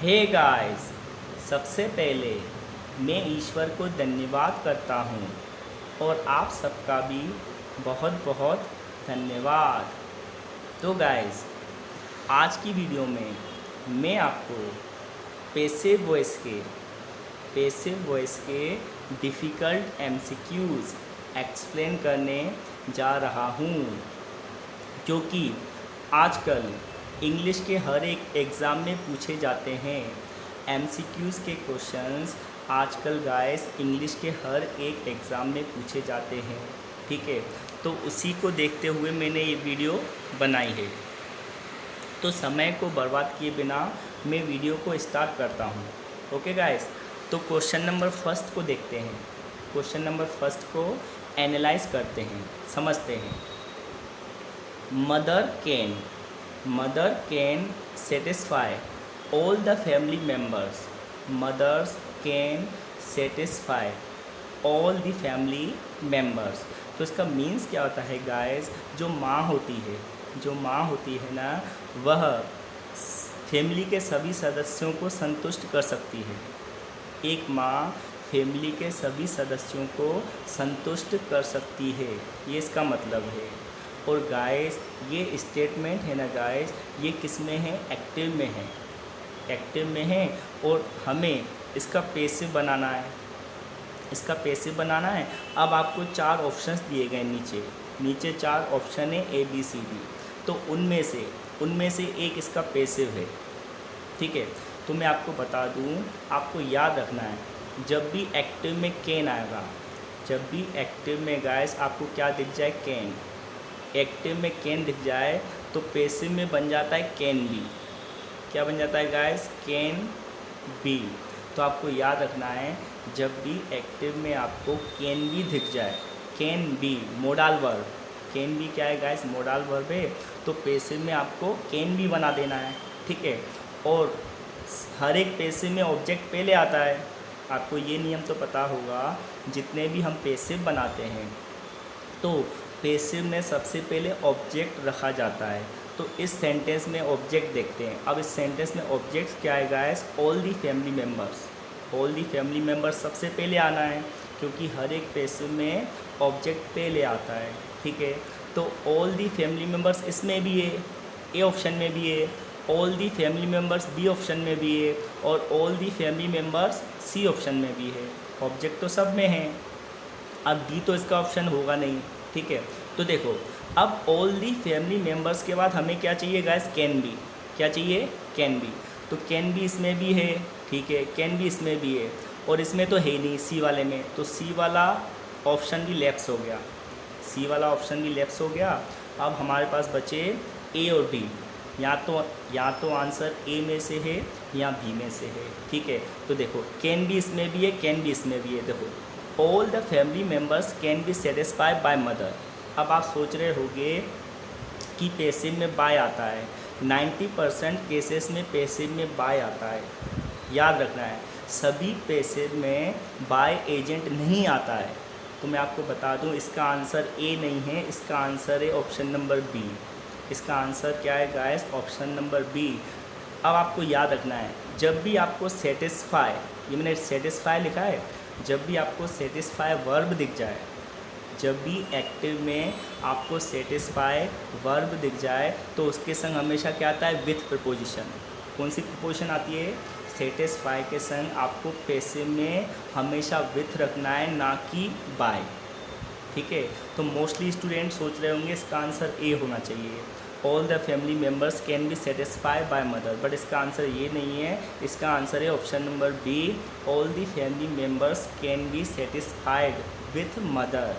Hey guys, सबसे पहले मैं ईश्वर को धन्यवाद करता हूँ और आप सबका भी बहुत बहुत धन्यवाद। तो गाइस, आज की वीडियो में मैं आपको पैसिव वॉइस के डिफ़िकल्ट एमसीक्यूज़ एक्सप्लेन करने जा रहा हूँ, जो कि आजकल इंग्लिश के हर एक एग्ज़ाम में पूछे जाते हैं। एमसीक्यूज़ के क्वेश्चंस आजकल गाइस इंग्लिश के हर एक एग्ज़ाम में पूछे जाते हैं, ठीक है। तो उसी को देखते हुए मैंने ये वीडियो बनाई है। तो समय को बर्बाद किए बिना मैं वीडियो को स्टार्ट करता हूँ। ओके गाइस, तो क्वेश्चन नंबर फर्स्ट को देखते हैं। क्वेश्चन नंबर फर्स्ट को एनालाइज करते हैं, समझते हैं। Mother can satisfy all the family members. Mothers can satisfy all the family members. तो इसका मीन्स क्या होता है गाइस? जो माँ होती है ना, वह फैमिली के सभी सदस्यों को संतुष्ट कर सकती है। एक माँ फैमिली के सभी सदस्यों को संतुष्ट कर सकती है, ये इसका मतलब है। और गाइस, ये स्टेटमेंट है ना गाइस, ये किस में है? एक्टिव में है। और हमें इसका पैसिव बनाना है। अब आपको 4 ऑप्शंस दिए गए नीचे 4 ऑप्शन है ABCD। तो उनमें से एक इसका पैसिव है, ठीक है। तो मैं आपको बता दूं, आपको याद रखना है, जब भी एक्टिव में कैन आएगा, जब भी एक्टिव में गाइस आपको क्या दिख जाए? कैन। एक्टिव में कैन दिख जाए तो पैसिव में बन जाता है कैन बी। क्या बन जाता है गाइस? Can be. तो आपको याद रखना है, जब भी एक्टिव में आपको कैन बी दिख जाए, can be modal verb, can be क्या है गाइस? मोडाल वर्ब है। तो पैसिव में आपको कैन बी बना देना है, ठीक है। और हर एक पैसिव में ऑब्जेक्ट पहले आता है। आपको ये नियम तो पता होगा, जितने भी हम पैसिव बनाते हैं तो पैसिव में सबसे पहले ऑब्जेक्ट रखा जाता है। तो इस सेंटेंस में ऑब्जेक्ट देखते हैं। अब इस सेंटेंस में ऑब्जेक्ट क्या है guys? All the family members सबसे पहले आना है, क्योंकि हर एक पैसिव में ऑब्जेक्ट पहले आता है, ठीक है। तो ऑल दी फैमिली मेम्बर्स इसमें भी है, ए ऑप्शन में भी है। All the family members B option में भी है। और all the family members C option में भी है। ऑब्जेक्ट तो सब में है। अब डी तो इसका ऑप्शन होगा नहीं, ठीक है। तो देखो, अब ऑल दी फैमिली मेम्बर्स के बाद हमें क्या चाहिए गाइस? Can be. क्या चाहिए? Can be. तो कैन बी इसमें भी है, ठीक है। कैन बी इसमें भी है, और इसमें तो है नहीं, सी वाले में। तो सी वाला ऑप्शन भी लैप्स हो गया। अब हमारे पास बचे ए और डी। या तो आंसर ए में से है या बी में से है, ठीक है। तो देखो, कैन बी इसमें भी है, कैन बी इसमें भी है। देखो, all the family members can be satisfied by mother. अब आप सोच रहे होंगे कि पैसिव में बाय आता है। 90% केसेस में पैसिव में बाय आता है। याद रखना है, सभी पैसिव में बाय एजेंट नहीं आता है। तो मैं आपको बता दूं, इसका आंसर ए नहीं है, इसका आंसर है ऑप्शन नंबर बी। इसका आंसर क्या है गाइस? Option number B. अब आपको याद रखना है, जब भी आपको सेटिस्फाई, ये मैंने सेटिस्फाई लिखा है, जब भी आपको सेटिस्फाई वर्ब दिख जाए, जब भी एक्टिव में आपको सेटिस्फाई वर्ब दिख जाए, तो उसके संग हमेशा क्या आता है? With preposition. कौन सी प्रपोजिशन आती है? सेटिस्फाई के संग आपको पैसिव में हमेशा विथ रखना है, ना कि बाय, ठीक है। तो मोस्टली स्टूडेंट सोच रहे होंगे इसका आंसर ए होना चाहिए, all the family members can be satisfied by mother. But इसका आंसर ये नहीं है, इसका आंसर है option number B, all the family members can be satisfied with mother.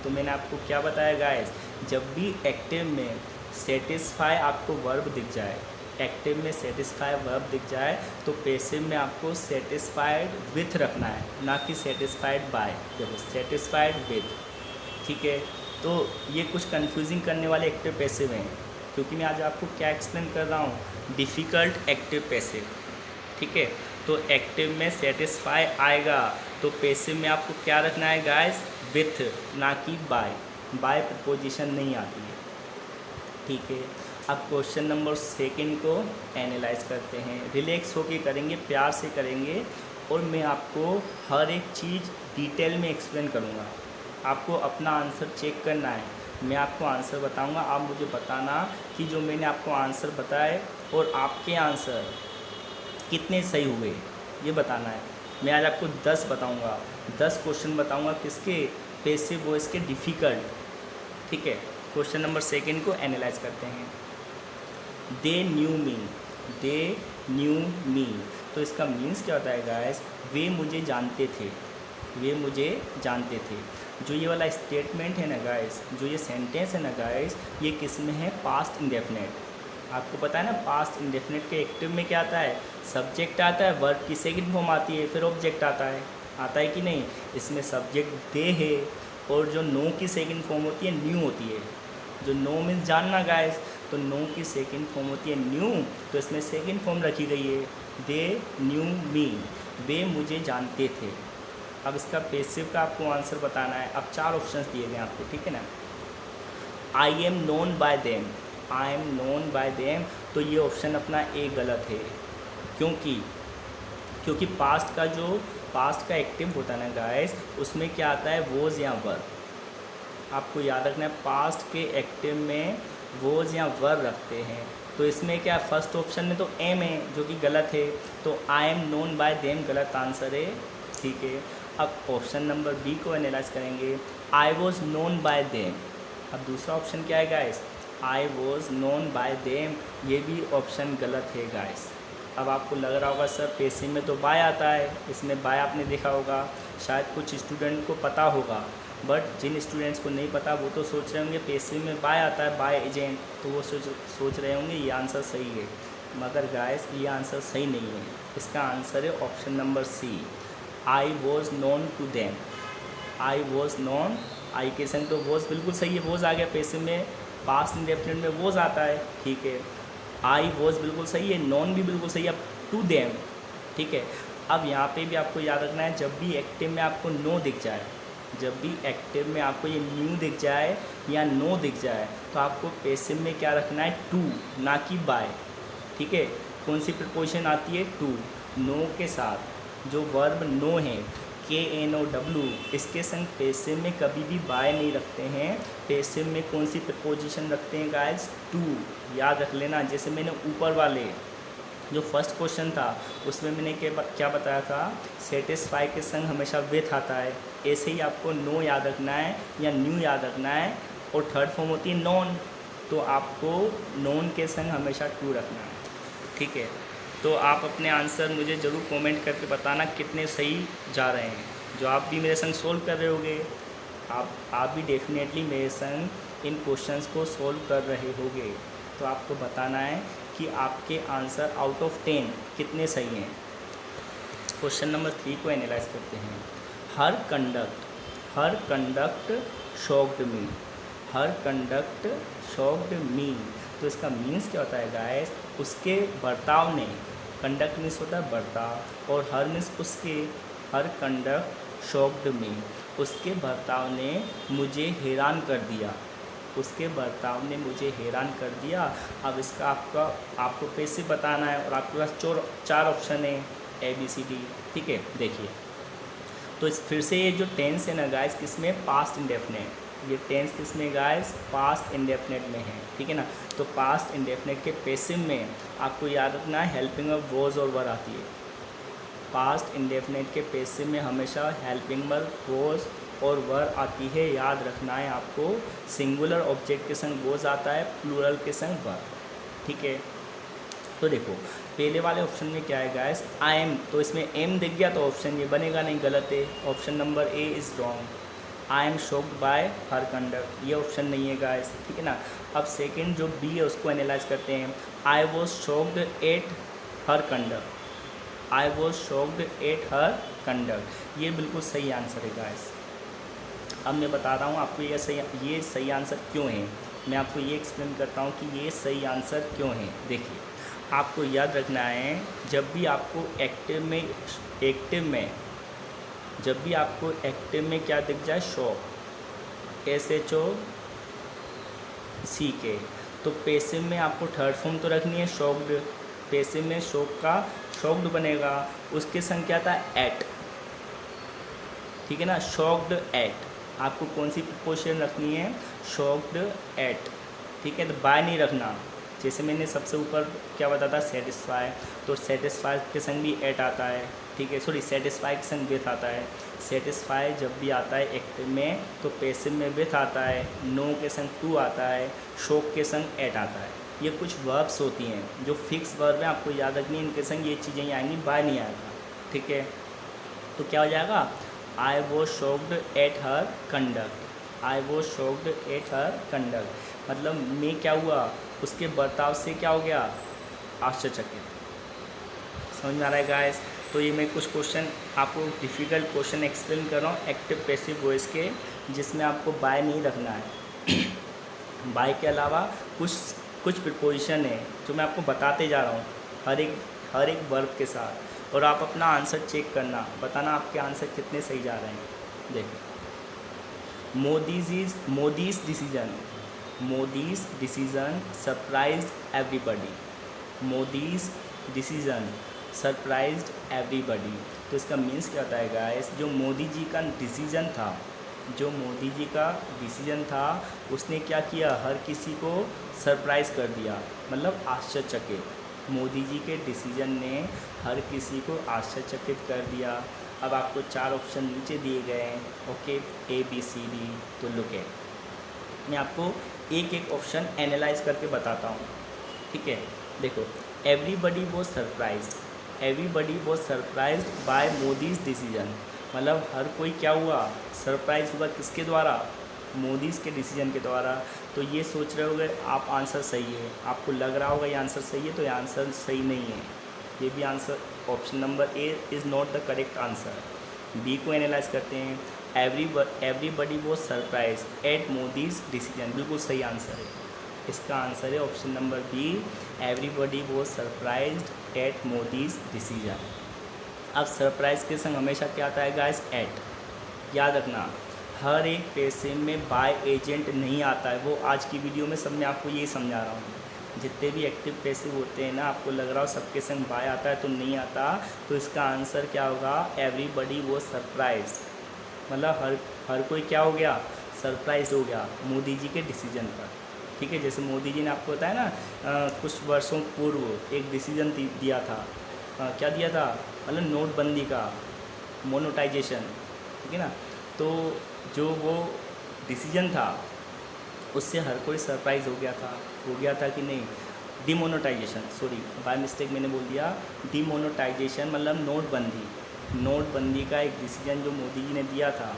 तो मैंने आपको क्या बताया गाइस? जब भी एक्टिव में सेटिस्फाई आपको वर्ब दिख जाए, एक्टिव में सेटिस्फाई वर्ब दिख जाए, तो पैसिव में आपको सेटिस्फाइड विथ रखना है, ना कि सेटिस्फाइड बाय। देखो, सेटिस्फाइड विथ, ठीक है। तो ये कुछ कंफ्यूजिंग करने वाले एक्टिव पैसिव हैं, क्योंकि मैं आज आपको क्या एक्सप्लेन कर रहा हूँ? डिफ़िकल्ट एक्टिव पैसिव, ठीक है। तो एक्टिव में सेटिस्फाई आएगा तो पैसिव में आपको क्या रखना है गाइस? विथ, ना कि बाय। बाय प्रपोजिशन नहीं आती है, ठीक है। अब क्वेश्चन नंबर सेकंड को एनालाइज करते हैं। रिलैक्स होके करेंगे, प्यार से करेंगे, और मैं आपको हर एक चीज़ डिटेल में एक्सप्लेन करूँगा। आपको अपना आंसर चेक करना है, मैं आपको आंसर बताऊँगा, आप मुझे बताना कि जो मैंने आपको आंसर बताए और आपके आंसर कितने सही हुए, ये बताना है। मैं आज आपको 10 बताऊँगा, 10 क्वेश्चन बताऊँगा किसके, पैसिव वॉइस के डिफ़िकल्ट। ठीक है, क्वेश्चन नंबर सेकंड को एनालाइज करते हैं। They knew me, they knew मी, तो इसका मीन्स क्या होता है गाइस, वे मुझे जानते थे, वे मुझे जानते थे। जो ये वाला स्टेटमेंट है ना गाइस, जो ये सेंटेंस है ना गाइस, ये किस में है, पास्ट इंडेफिनेट। आपको पता है ना, पास्ट इंडेफिनेट के एक्टिव में क्या आता है, सब्जेक्ट आता है, वर्ब की सेकंड फॉर्म आती है, फिर ऑब्जेक्ट आता है कि नहीं। इसमें सब्जेक्ट दे है, और जो नो की सेकंड फॉर्म होती है न्यू होती है। जो नो मीन्स जानना गाइस, तो नो की सेकंड फॉर्म होती है न्यू, तो इसमें सेकंड फॉर्म रखी गई है, दे न्यू मी, वे मुझे जानते थे। अब इसका पैसिव का आपको आंसर बताना है। अब 4 ऑप्शंस दिए गए आपको, ठीक है ना। I am known by them, I am known by them, तो ये ऑप्शन अपना ए गलत है। क्योंकि पास्ट का एक्टिव होता है ना गाइस, उसमें क्या आता है, वोज या वर। आपको याद रखना है, पास्ट के एक्टिव में वोज या वर रखते हैं। तो इसमें क्या, फर्स्ट ऑप्शन में तो एम है जो कि गलत है, तो I am known by them गलत आंसर है। ठीक है, अब ऑप्शन नंबर बी को एनालाइज करेंगे। आई वॉज नोन बाय देम, अब दूसरा ऑप्शन क्या है guys, I was known by them, ये भी ऑप्शन गलत है गाइस। अब आपको लग रहा होगा सर पैसिव में तो बाय आता है, इसमें बाय आपने देखा होगा, शायद कुछ स्टूडेंट को पता होगा, बट जिन स्टूडेंट्स को नहीं पता वो तो सोच रहे होंगे पैसिव में बाय आता है, बाय एजेंट, तो वो सोच रहे होंगे ये आंसर सही है। मगर गाइस ये आंसर सही नहीं है, इसका आंसर है option number C, I was known to them. I was known, I के संग तो वॉज बिल्कुल सही है, वॉज आ गया पैसिव में, पास्ट इंडेफिनिट में वॉज आता है। ठीक है, आई वॉज बिल्कुल सही है, नॉन भी बिल्कुल सही है, अब टू देम। ठीक है, अब यहाँ पे भी आपको याद रखना है, जब भी एक्टिव में आपको नो दिख जाए, जब भी एक्टिव में आपको ये न्यू दिख जाए या नो दिख जाए, तो आपको पैसिव में क्या रखना है, टू, ना कि बाय। ठीक है, कौन सी प्रीपोजिशन आती है, टू, नो के साथ। जो वर्ब नो है, KNOW, इसके संग पैसिव में कभी भी बाय नहीं रखते हैं। पैसिव में कौन सी प्रीपोजिशन रखते हैं गाइस, टू, याद रख लेना। जैसे मैंने ऊपर वाले जो फर्स्ट क्वेश्चन था उसमें मैंने क्या बताया था, सेटिस्फाई के संग हमेशा विथ आता है, ऐसे ही आपको नो याद रखना है या न्यू याद रखना है, और थर्ड फॉर्म होती है नॉन, तो आपको नॉन के संग हमेशा टू रखना है। ठीक है, तो आप अपने आंसर मुझे ज़रूर कमेंट करके बताना कितने सही जा रहे हैं। जो आप भी मेरे संग सोल्व कर रहे होगे, आप भी डेफिनेटली मेरे संग इन क्वेश्चंस को सोल्व कर रहे होगे, तो आपको बताना है कि आपके आंसर आउट ऑफ 10 कितने सही हैं। क्वेश्चन नंबर 3 को एनालाइज करते हैं। हर कंडक्ट शॉक्ड मी, हर कंडक्ट शॉक्ड मी, तो इसका मीन्स क्या होता है गाइस, उसके बर्ताव ने, कंडक्ट मीन्स होता है बर्ताव, और हर मीन्स उसके, हर कंडक्ट शॉक्ड मी, उसके बर्ताव ने मुझे हैरान कर दिया, उसके बर्ताव ने मुझे हैरान कर दिया। अब इसका आपको पैसिव बताना है, और आपके पास 4 ऑप्शन है, ABCD। ठीक है, देखिए, तो फिर से ये जो टेंस है ना गाइस, किसमें, पास्ट इंडेफिनेट, ये टेंस किसमें गाइस, पास्ट इंडेफिनेट में है। ठीक है ना, तो पास्ट इंडेफिनेट के पैसिव में आपको याद रखना है हेल्पिंग वर्ब वॉज और वर आती है। पास्ट इंडेफिनेट के पैसिव में हमेशा हेल्पिंग वर्ब वॉज और वर आती है, याद रखना है आपको। सिंगुलर ऑब्जेक्ट के संग वॉज आता है, प्लूरल के संग वर। ठीक है, तो देखो पहले वाले ऑप्शन में क्या है गाइस, आई एम, तो इसमें एम दिख गया तो ऑप्शन ये बनेगा नहीं, गलत है, option number A is wrong. I am shocked bye her conduct, ये ऑप्शन नहीं है गाइस। ठीक है ना, अब सेकंड जो बी है उसको एनालाइज करते हैं। I was shocked at her conduct, I was shocked at her conduct, ये बिल्कुल सही आंसर है गाइस। अब मैं बता रहा हूँ आपको ये सही आंसर क्यों है, मैं आपको ये एक्सप्लेन करता हूँ कि ये सही आंसर क्यों है। देखिए, आपको याद रखना है, जब भी आपको एक्टिव में क्या दिख जाए, शॉक, SHOCK, तो पैसिव में आपको थर्ड फॉर्म तो रखनी है शॉक्ड, पैसिव में शॉक का शॉक्ड बनेगा, उसके संग क्या था एट, ठीक है ना, शॉक्ड एट, आपको कौन सी प्रीपोजिशन रखनी है शॉक्ड एट, ठीक है। तो बाय नहीं रखना, जैसे मैंने सबसे ऊपर क्या बताया था सेटिस्फाई, तो सेटिस्फाई के संग भी एट आता है, ठीक है, सॉरी सेटिस्फाई के संग विथ आता है, सेटिस्फाई जब भी आता है एक्टिव में तो पैसिव में विथ आता है, नो के संग टू आता है, शॉक के संग एट आता है। ये कुछ वर्ब्स होती हैं जो फिक्स वर्ब है, आपको याद रखनी है, इनके संग ये चीज़ें आएंगी, बाय नहीं आएगा, ठीक है। तो क्या हो जाएगा I was shocked at her conduct, I was shocked at her conduct, मतलब मैं क्या हुआ उसके बर्ताव से क्या हो गया आश्चर्यचकित। समझ में आ रहा है गाइस। तो ये मैं कुछ क्वेश्चन आपको डिफ़िकल्ट क्वेश्चन एक्सप्लेन कर रहा हूँ एक्टिव पैसिव वॉइस के, जिसमें आपको बाय नहीं रखना है। बाय के अलावा कुछ प्रीपोजिशन है जो मैं आपको बताते जा रहा हूँ हर एक वर्ब के साथ, और आप अपना आंसर चेक करना, बताना आपके आंसर कितने सही जा रहे हैं। देखो Modi's decision surprised everybody, Modi's decision surprised everybody. तो इसका मीन्स क्या होता है गाइस, जो मोदी जी का डिसीजन था उसने क्या किया, हर किसी को सरप्राइज़ कर दिया, मतलब आश्चर्यचकित। मोदी जी के डिसीजन ने हर किसी को आश्चर्यचकित कर दिया। अब आपको 4 ऑप्शन नीचे दिए गए हैं, okay, A B C D. तो लुक एट, मैं आपको एक एक ऑप्शन एनालाइज करके बताता हूँ, ठीक है। देखो everybody was surprised bye Modi's decision, मतलब हर कोई क्या हुआ सरप्राइज हुआ, किसके द्वारा, मोदीज़ के डिसीजन के द्वारा। तो ये सोच रहे होगे आप आंसर सही है, आपको लग रहा होगा ये आंसर सही है, तो ये आंसर सही नहीं है, ये भी answer option number A is not the correct answer. B को एनालाइज करते हैं, everybody was surprise at Modi's decision, बिल्कुल सही आंसर है, इसका आंसर है option number B, everybody was surprised at Modi's decision. अब सरप्राइज के संग हमेशा क्या आता है गाइस, एट। याद रखना हर एक पैसे में बाय एजेंट नहीं आता है, वो आज की वीडियो में सब मैं आपको यही समझा रहा हूँ। जितने भी एक्टिव पैसिव होते हैं ना, आपको लग रहा हो सबके संग बाय आता है तो नहीं आता, तो इसका आंसर क्या होगा, एवरीबडी वो सरप्राइज, मतलब हर कोई क्या हो गया, सरप्राइज हो गया मोदी जी के डिसीजन पर, ठीक है। जैसे मोदी जी ने आपको बताया ना कुछ वर्षों पूर्व एक डिसीजन दिया था, क्या दिया था, मतलब नोटबंदी का, मोनेटाइजेशन, ठीक है ना। तो जो वो डिसीजन था उससे हर कोई सरप्राइज हो गया था कि नहीं, डिमोनेटाइजेशन, सॉरी बाय मिस्टेक मैंने बोल दिया डिमोनेटाइजेशन, मतलब नोटबंदी का एक डिसीजन जो मोदी जी ने दिया था।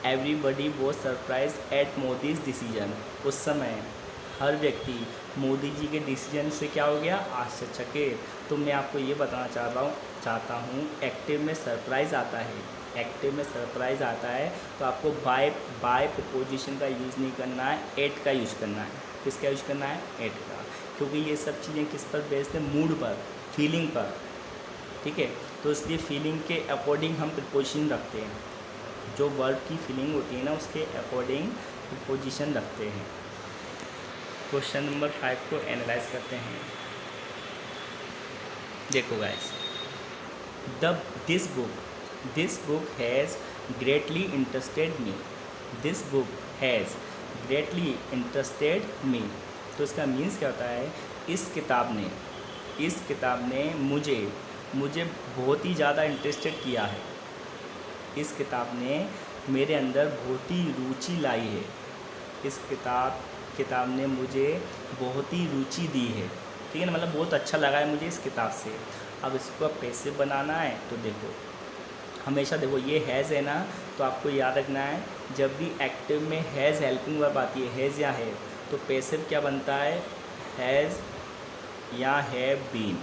Everybody was surprise at Modi's decision, उस समय हर व्यक्ति मोदी जी के डिसीजन से क्या हो गया, आश्चर्यचकित। तो मैं आपको ये बताना चाहता हूँ एक्टिव में सरप्राइज़ आता है, एक्टिव में सरप्राइज़ आता है तो आपको बाय प्रीपोजिशन का यूज़ नहीं करना है, एट का यूज़ करना है। किसका यूज़ करना है, एट का, क्योंकि ये सब चीज़ें किस पर बेस्ड है, मूड पर, फीलिंग पर, ठीक है। तो इसलिए फीलिंग के अकॉर्डिंग हम प्रीपोजिशन रखते हैं, जो वर्ब की फीलिंग होती है ना उसके अकॉर्डिंग प्रीपोजिशन रखते हैं। क्वेश्चन नंबर 5 को एनालाइज करते हैं। देखो guys, this book has greatly interested me, this book has greatly interested me. तो इसका मीन्स क्या होता है, इस किताब ने मुझे बहुत ही ज़्यादा इंटरेस्टेड किया है, इस किताब ने मेरे अंदर बहुत ही रुचि लाई है, इस किताब ने मुझे बहुत ही रुचि दी है, ठीक है ना, मतलब बहुत अच्छा लगा है मुझे इस किताब से। अब इसको पैसिव बनाना है तो देखो हमेशा देखो ये हैज़ है ना, तो आपको याद रखना है जब भी एक्टिव में हैज़ हेल्पिंग वर्ब आती है, हैज़ या है, तो पैसिव क्या बनता है, हैज़ या हैव बीन।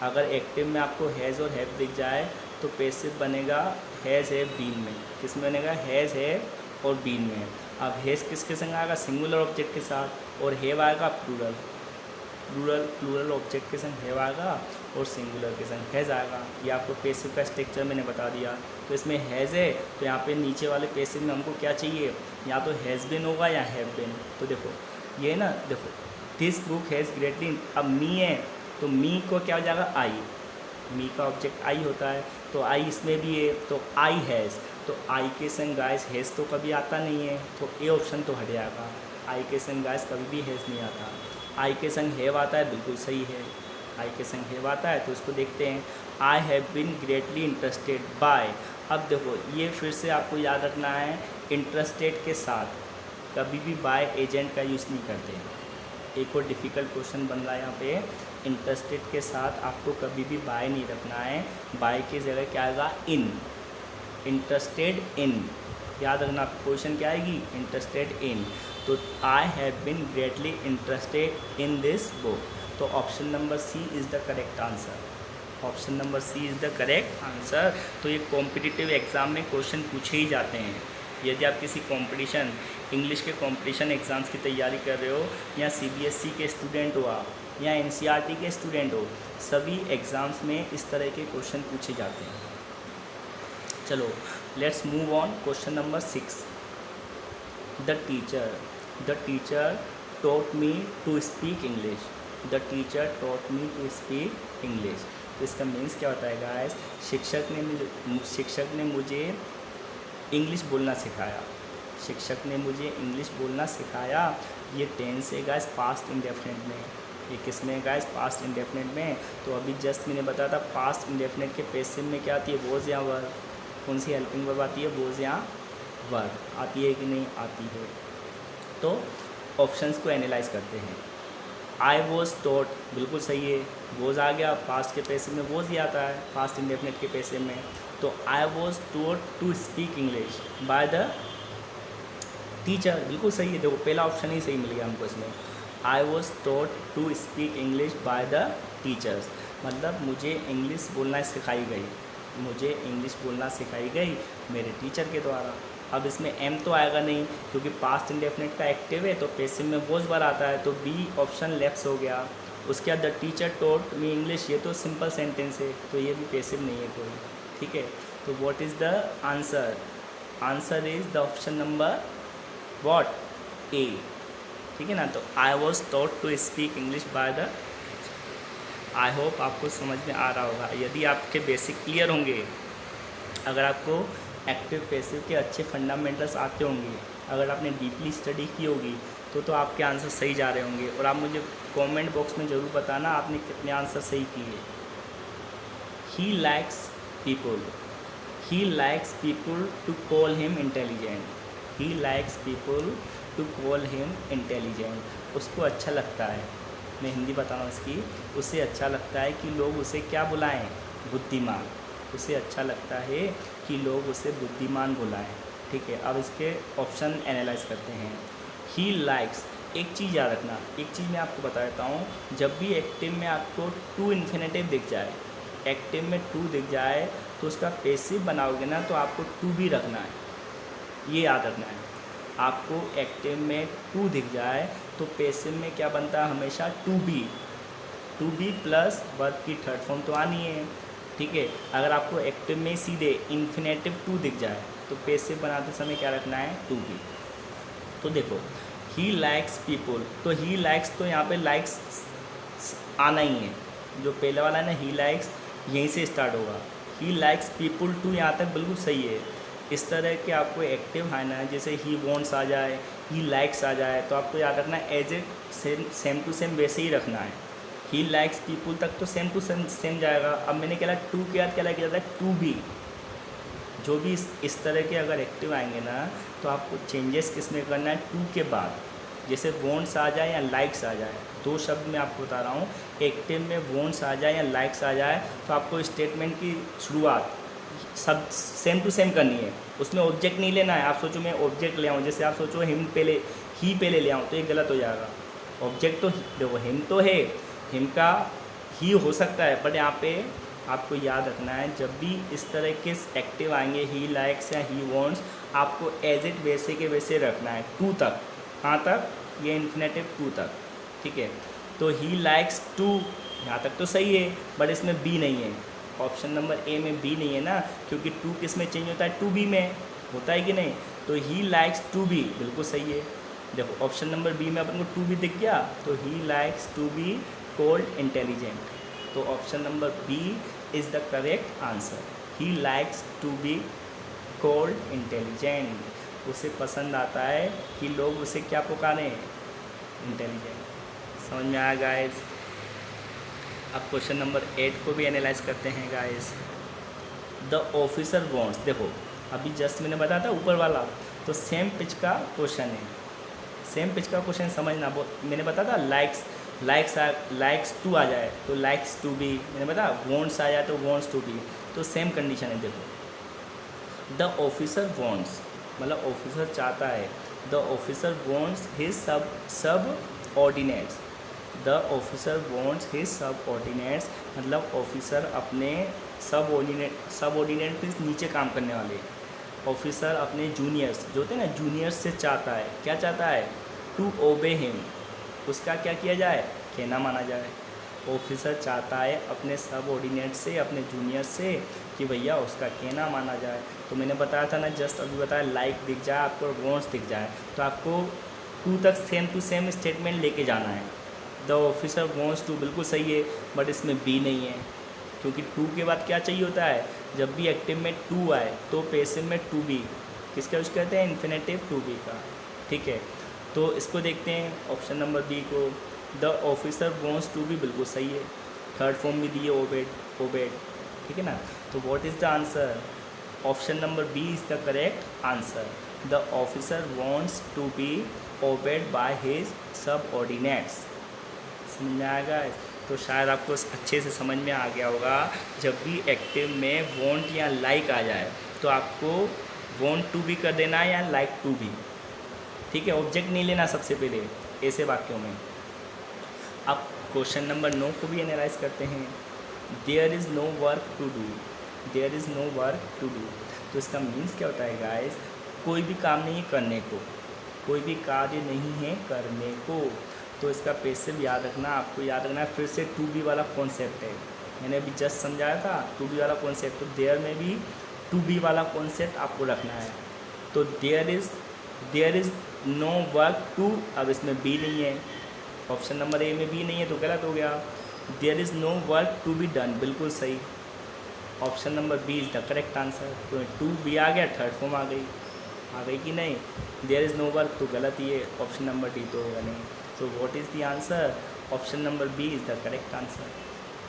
अगर एक्टिव में आपको हैज़ और हैव दिख जाए तो पैसिव बनेगा हैज़ हैव बीन में, किस में बनेगा, हैज़ हैव और बीन में। अब हैज़ किसके संग आएगा, सिंगुलर ऑब्जेक्ट के साथ, और हैव आएगा प्लूरल ऑब्जेक्ट के संग हैव आएगा, और सिंगुलर के संग हैज़ आएगा। ये आपको पैसिव का स्ट्रक्चर मैंने बता दिया। तो इसमें हैज़ है तो यहाँ पे नीचे वाले पैसिव में हमको क्या चाहिए, या तो हैज़ बिन होगा या हैव बिन। तो देखो ये ना देखो, दिस बुक हैज़ ग्रेटली, अब मी है तो मी को क्या हो जाएगा, आई, मी का ऑब्जेक्ट आई होता है, तो आई इसमें भी है, तो आई हैज़, तो आई के संग गाइस हैज़ तो कभी आता नहीं है, तो ए ऑप्शन तो हट जाएगा। आई के संग गाइस कभी भी हैज़ नहीं आता। आई के संग हैव आता है, बिल्कुल सही है, आई के संग हैव आता है, तो इसको देखते हैं। I have been greatly interested by, अब देखो ये फिर से आपको याद रखना है, इंटरेस्टेड के साथ कभी भी बाय एजेंट का यूज़ नहीं करते हैं। एक और डिफ़िकल्ट क्वेश्चन बन रहा है यहाँ पे, इंटरेस्टेड के साथ आपको कभी भी बाय नहीं रखना है, बाय की जगह क्या आएगा, इन, इंटरेस्टेड इन, याद रखना आपकी क्वेश्चन क्या आएगी, इंटरेस्टेड इन। तो I have been greatly interested in this book, तो option number C is the correct answer, option number C is the correct answer. तो ये कॉम्पिटिटिव एग्ज़ाम में क्वेश्चन पूछे ही जाते हैं। यदि आप किसी कंपटीशन, इंग्लिश के कंपटीशन एग्ज़ाम्स की तैयारी कर रहे हो, या सीबीएसई के स्टूडेंट हो आप, या एनसीईआरटी के स्टूडेंट हो, सभी एग्ज़ाम्स में इस तरह के क्वेश्चन पूछे जाते हैं। चलो let's move on, question number 6। The teacher taught me to speak English, the teacher taught me to speak English. तो इसका मीन्स क्या होता है गाइस, शिक्षक ने मुझे इंग्लिश बोलना सिखाया, शिक्षक ने मुझे इंग्लिश बोलना सिखाया। ये टेंस है गाइस पास्ट इंडेफिनिट में, ये किस में गाइस, पास्ट इंडेफिनिट में। तो अभी जस्ट मैंने बताया था पास्ट इंडेफिनिट के पैसिव में क्या आती है, वॉज या वर, कौन सी हेल्पिंग वर्ब आती है, वॉज या वर, आती है कि नहीं आती है। तो ऑप्शंस को एनालाइज करते हैं। आई वॉज टॉट, बिल्कुल सही है, वॉज आ गया, पास्ट के पैसिव में वॉज ही आता है, पास्ट इंडेफिनिट के पैसिव में। तो I was taught to speak English by the teacher, बिल्कुल सही है, देखो पहला ऑप्शन ही सही मिल गया हमको इसमें। I was taught to speak English by the teachers, मतलब मुझे इंग्लिश बोलना सिखाई गई, मुझे इंग्लिश बोलना सिखाई गई मेरे टीचर के द्वारा। अब इसमें एम तो आएगा नहीं क्योंकि पास्ट इंडेफिनिट का एक्टिव है, तो पैसिव में वॉज वर आता है, तो बी ऑप्शन लेफ्ट हो गया। उसके बाद the teacher taught me English, ये तो सिंपल सेंटेंस है, तो ये भी पैसिव नहीं है कोई, ठीक है। तो what is the answer, answer is the option number what, ए, ठीक है ना। तो I was taught to speak English by the, I hope आपको समझ में आ रहा होगा। यदि आपके बेसिक क्लियर होंगे, अगर आपको एक्टिव पैसिव के अच्छे फंडामेंटल्स आते होंगे, अगर आपने डीपली स्टडी की होगी, तो आपके आंसर सही जा रहे होंगे। और आप मुझे कमेंट बॉक्स में ज़रूर बताना आपने कितने आंसर सही किए। He likes people, he likes people to call him intelligent, he likes people to call him intelligent, उसको अच्छा लगता है, मैं हिंदी बता रहा हूँ इसकी, उसे अच्छा लगता है कि लोग उसे क्या बुलाएं, बुद्धिमान, उसे अच्छा लगता है कि लोग उसे बुद्धिमान बुलाएं, ठीक है। अब इसके ऑप्शन एनालाइज करते हैं। ही लाइक्स, एक चीज़ याद रखना, एक चीज़ मैं आपको बता देता हूँ, जब भी एक्टिव में आपको टू इन्फिनेटिव दिख जाए, एक्टिव में टू दिख जाए, तो उसका पैसिव बनाओगे ना, तो आपको टू भी रखना है, ये याद रखना है। आपको एक्टिव में टू दिख जाए तो पैसिव में क्या बनता है हमेशा, टू बी प्लस वर्ब की थर्ड फॉर्म तो आनी है, ठीक है। अगर आपको एक्टिव में सीधे इन्फिनेटिव टू दिख जाए तो पैसिव बनाते समय क्या रखना है, टू बी। तो देखो ही लाइक्स पीपल, तो ही लाइक्स, तो यहाँ पे लाइक्स आना ही है, जो पहले वाला है ना ही लाइक्स, यहीं से स्टार्ट होगा। ही लाइक्स पीपल टू यहाँ तक बिल्कुल सही है। इस तरह के आपको एक्टिव आना है, जैसे ही वॉन्ट्स आ जाए, ही लाइक्स आ जाए, तो आपको याद रखना है as a same to same वैसे ही रखना है। ही लाइक्स पीपल तक तो सेम टू सेम जाएगा। अब मैंने क्या टू के बाद क्या किया जाता है, टू बी, जो भी इस तरह के अगर एक्टिव आएंगे ना, तो आपको चेंजेस किस में करना है, टू के बाद, जैसे वॉन्ट्स आ जाए या लाइक्स आ जाए, दो शब्द मैं आपको बता रहा हूँ। एक्टिव में वॉन्ट्स आ जाए या लाइक्स आ जाए, तो आपको स्टेटमेंट की शुरुआत सब सेम टू सेम करनी है, उसमें ऑब्जेक्ट नहीं लेना है। आप सोचो मैं ऑब्जेक्ट ले आऊँ, जैसे आप सोचो हिम पहले, ही पहले ले आऊँ, तो ये गलत हो जाएगा। ऑब्जेक्ट तो देखो हिम तो है, हिम का ही हो सकता है, बट यहाँ पे आपको याद रखना है जब भी इस तरह के एक्टिव आएंगे, ही लाइक्स या ही वॉन्ट्स, आपको एज इट वैसे के वैसे रखना है, टू तक। कहाँ तक, ये इन्फिनेटिव टू तक, ठीक है। तो ही लाइक्स टू, यहाँ तक तो सही है, बट इसमें बी नहीं है, ऑप्शन नंबर ए में बी नहीं है ना, क्योंकि टू किस में चेंज होता है, टू बी में होता है कि नहीं। तो ही लाइक्स टू बी बिल्कुल सही है। देखो ऑप्शन नंबर बी में अपन को टू बी दिख गया, तो he likes to be called intelligent, तो option number B is the correct answer. He likes to be called intelligent, उसे पसंद आता है कि लोग उसे क्या पुकारें, इंटेलिजेंट। समझ में आया गाइस? अब क्वेश्चन नंबर 8 को भी एनालाइज करते हैं गाइस। द ऑफिसर वॉन्ट्स, देखो अभी जस्ट मैंने बताया था ऊपर वाला, तो सेम पिच का क्वेश्चन है, सेम पिच का क्वेश्चन समझना। मैंने बताया था लाइक्स टू आ जाए तो लाइक्स टू बी, मैंने बताया वॉन्ट्स आ जाए तो वॉन्ट्स टू बी, तो सेम कंडीशन है। देखो द ऑफिसर वॉन्ट्स मतलब ऑफिसर चाहता है, द ऑफिसर वॉन्ट्स हिज सब ordinates, the officer wants his सब ऑर्डिनेट्स मतलब ऑफिसर अपने सब ऑर्डिनेट के नीचे काम करने वाले ऑफिसर अपने जूनियर्स जो होते हैं ना, जूनियर्स से चाहता है, क्या चाहता है, टू ओबे हिम, उसका क्या किया जाए, कहना माना जाए। ऑफिसर चाहता है अपने सब ऑर्डिनेट से, अपने जूनियर से कि भैया उसका कहना माना जाए। तो मैंने बताया था ना, जस्ट अभी बताया, लाइक दिख जाए आपको, वॉन्ट्स दिख जाए, तो आपको टू तक सेम टू सेम स्टेटमेंट लेके जाना है। द ऑफिसर वॉन्ट्स टू बिल्कुल सही है, बट इसमें बी नहीं है, क्योंकि टू के बाद क्या चाहिए होता है, जब भी एक्टिव में टू आए तो पैसिव में टू बी, किसका यूज करते हैं, इन्फिनेटिव टू बी का। ठीक है, तो इसको देखते हैं ऑप्शन नंबर बी को। The officer wants to be बिल्कुल सही है, थर्ड फॉर्म भी दी है ओबेड, ठीक है ना। तो what is the answer, option number B is the correct answer. The officer wants to be obeyed by his subordinates. समझ में आएगा? तो शायद आपको अच्छे से समझ में आ गया होगा, जब भी एक्टिव में वॉन्ट या लाइक आ जाए तो आपको वॉन्ट टू बी कर देना है या लाइक टू बी। ठीक है, ऑब्जेक्ट नहीं लेना सबसे पहले ऐसे वाक्यों में। अब क्वेश्चन नंबर 9 को भी एनालाइज करते हैं। There is no work to do, there is no work to do, तो इसका मीन्स क्या होता है गाइस, कोई भी काम नहीं है करने को, कोई भी कार्य नहीं है करने को। तो इसका पैसिव याद रखना, आपको याद रखना है, फिर से टू बी वाला कॉन्सेप्ट है, मैंने अभी जस्ट समझाया था टू बी वाला कॉन्सेप्ट, तो देयर में भी टू बी वाला कॉन्सेप्ट आपको रखना है। तो there is no work to, अब इसमें बी नहीं है, ऑप्शन नंबर ए में बी नहीं है तो गलत हो गया। There is no work to be done, बिल्कुल सही, option number B is the correct answer. तो टू बी आ गया, थर्ड फॉर्म आ गई कि नहीं। देयर इज़ नो वर्क तो गलत ही है, ऑप्शन नंबर डी तो होगा नहीं। So what is the answer? Option number B is the correct answer,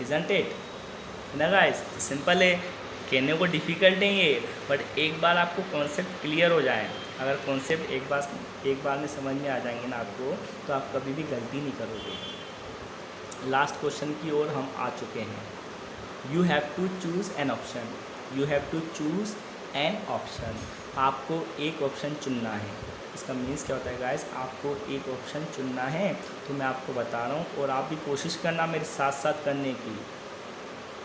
isn't it? ना गाइस, सिंपल है, कहने को डिफ़िकल्ट नहीं है, बट एक बार आपको कॉन्सेप्ट क्लियर हो जाए, अगर कॉन्सेप्ट एक बार में समझ में आ जाएंगे ना आपको, तो आप कभी भी गलती नहीं करोगे। लास्ट क्वेश्चन की ओर हम आ चुके हैं। You have to choose an option, you have to choose an option, आपको एक ऑप्शन चुनना है। इसका मीन्स क्या होता है गाइस, आपको एक ऑप्शन चुनना है, तो मैं आपको बता रहा हूँ और आप भी कोशिश करना मेरे साथ साथ करने की।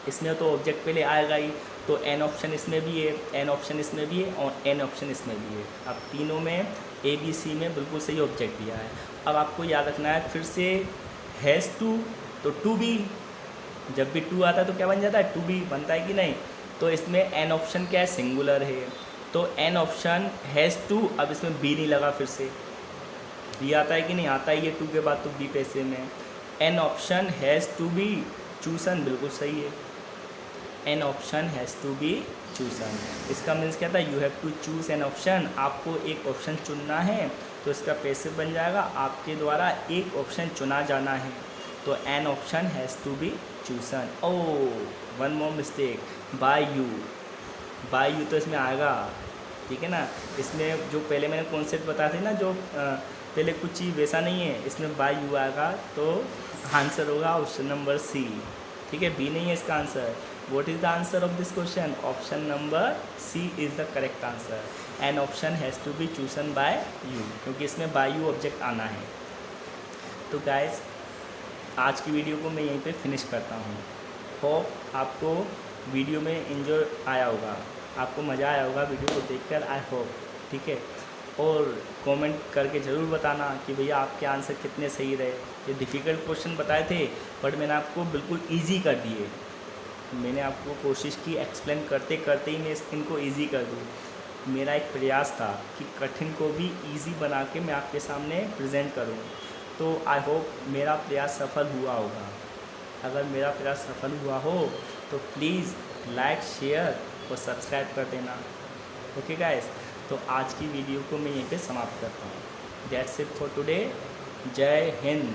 इसमें तो ऑब्जेक्ट पहले आएगा ही, तो एन ऑप्शन इसमें भी है, एन ऑप्शन इसमें भी है और एन ऑप्शन इसमें भी है। अब तीनों में ए बी सी में बिल्कुल सही ऑब्जेक्ट दिया है। अब आपको याद रखना है, फिर से हैज़ टू तो टू बी, जब भी टू आता है तो क्या बन जाता है, टू बी बनता है कि नहीं। तो इसमें एन ऑप्शन क्या है, सिंगुलर है, तो एन ऑप्शन हैज़ टू, अब इसमें बी नहीं लगा, फिर से बी आता है कि नहीं, आता ही है टू के बाद, तो बी पैसे में। An option has to be chosen, बिल्कुल सही है, an option has to be chosen. इसका मीन्स क्या था, you have to choose an option, आपको एक ऑप्शन चुनना है, तो इसका पैसिव बन जाएगा, आपके द्वारा एक ऑप्शन चुना जाना है, तो an option has to be chosen. Oh, one more mistake, by you तो इसमें आएगा, ठीक है ना। इसमें जो पहले मैंने कॉन्सेप्ट बताया थे ना, जो पहले कुछ चीज़ वैसा नहीं है, इसमें बाय यू आएगा, तो आंसर होगा ऑप्शन नंबर सी, ठीक है, बी नहीं है इसका answer. What is the answer of this question, option number C is the correct answer. An option has to be chosen by you, क्योंकि इसमें बाय यू ऑब्जेक्ट आना है। तो गाइस, आज की वीडियो को मैं यहीं पे फिनिश करता हूँ। होप आपको वीडियो में एंजॉय आया होगा, आपको मज़ा आया होगा वीडियो को देखकर, आई होप, ठीक है। और कमेंट करके ज़रूर बताना कि भैया आपके आंसर कितने सही रहे। ये डिफ़िकल्ट क्वेश्चन बताए थे, बट मैंने आपको बिल्कुल ईजी कर दिए, मैंने आपको कोशिश की एक्सप्लेन करते करते ही मैं इनको ईजी कर दूँ। मेरा एक प्रयास था कि कठिन को भी इजी बना के मैं आपके सामने प्रेजेंट करूं। तो आई होप मेरा प्रयास सफल हुआ होगा। अगर मेरा प्रयास सफल हुआ हो तो प्लीज़ लाइक, शेयर और सब्सक्राइब कर देना। ओके गाइस, तो आज की वीडियो को मैं यहीं पे समाप्त करता हूँ। That's it for today. जय हिंद।